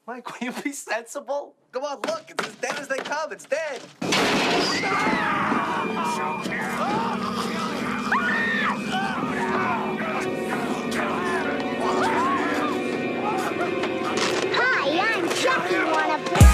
Mike, will you be sensible? Come on, look. It's as dead as they come. It's dead. Hi, I'm Chucky. Wanna play?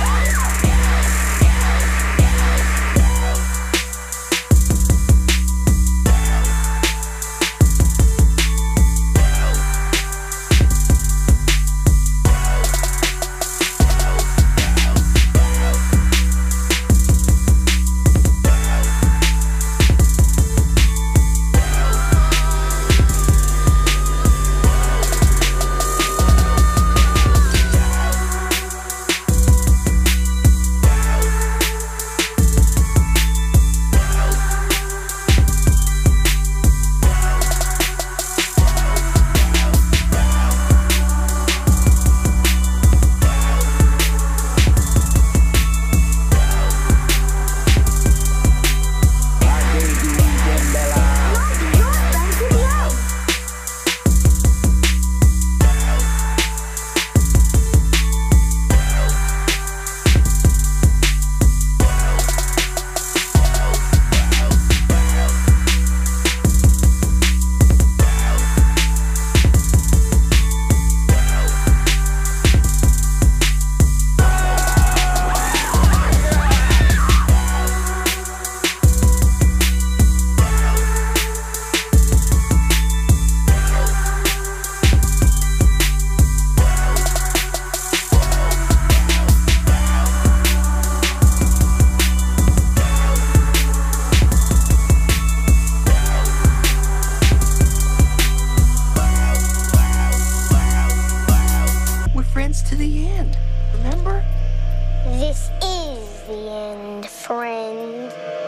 Friends to the end, remember? This is the end, friend.